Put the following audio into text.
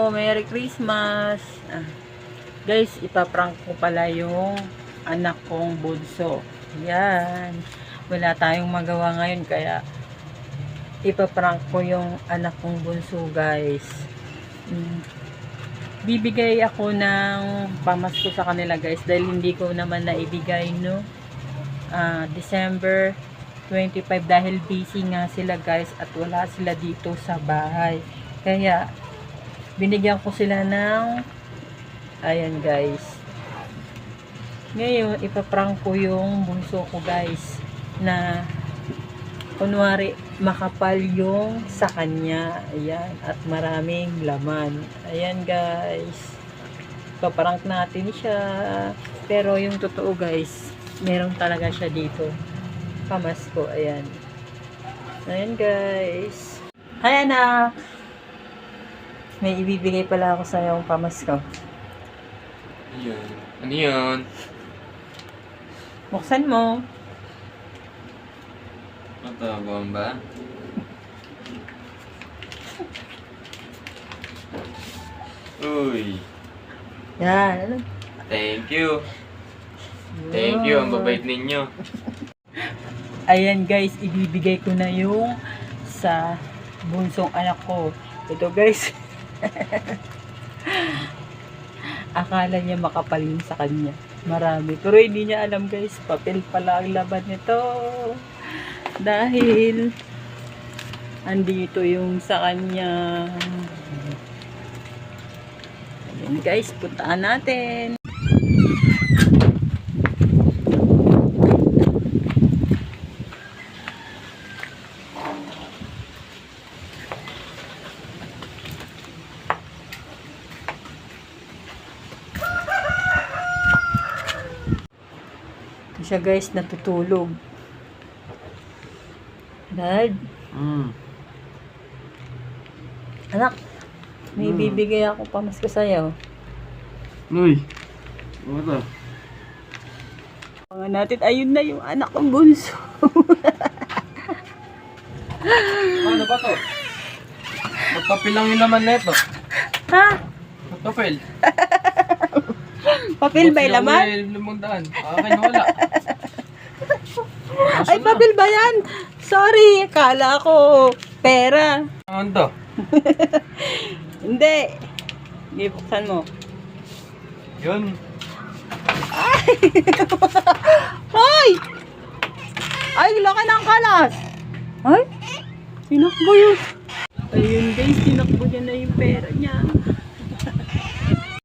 Merry Christmas. Guys, ipaprank ko pala yung anak kong bunso. Yan. Wala tayong magawa ngayon kaya ipaprank ko yung anak kong bunso, guys. Bibigay ako ng pamasko sa kanila, guys, dahil hindi ko naman naibigay no December 25 dahil busy nga sila, guys, at wala sila dito sa bahay. Kaya binigyan ko sila ng ayan, guys. Ngayon ipaprank ko yung bunso ko, guys, na kunwari makapal yung sa kanya. Ayan, at maraming laman. Ayan, guys, ipaprank natin siya. Pero yung totoo, guys, meron talaga siya dito pamasko. Ayan. Ayan, guys. Hi, anak. May ibibigay pala ako sa yung pamasko. Ayan. Ano yun? Buksan mo. Ito, bomba. Uy. Yan. Ano? Thank you. Thank you. Ang babait ninyo. Ayan, guys, ibibigay ko na yung sa bunsong anak ko. Ito, guys. Akala niya makapalin sa kanya. Marami. Pero hindi niya alam, guys. Papel pala ang laban nito. Dahil andito yung sa kanya. Ayan, guys. Puntaan natin. Siya, guys, natutulog. Dad, anak, may bibigay ako pamasko sa'yo. Uy. Ano? Mga natin, ayun na yung anak kong bunso. Ano ba to? Magpapil lang yun naman neto. Ha? Magpapil. Papel ba yung laman? Lumundaan. Akin wala. Ay, papel ba yan? Sorry, kala ko pera. Ano to? Hindi. Hindi, buksan mo. Yun. Hoy! Ay, laki ng kalas. Ay, tinakbo yun. Ayun, guys, tinakbo niya na yung pera niya.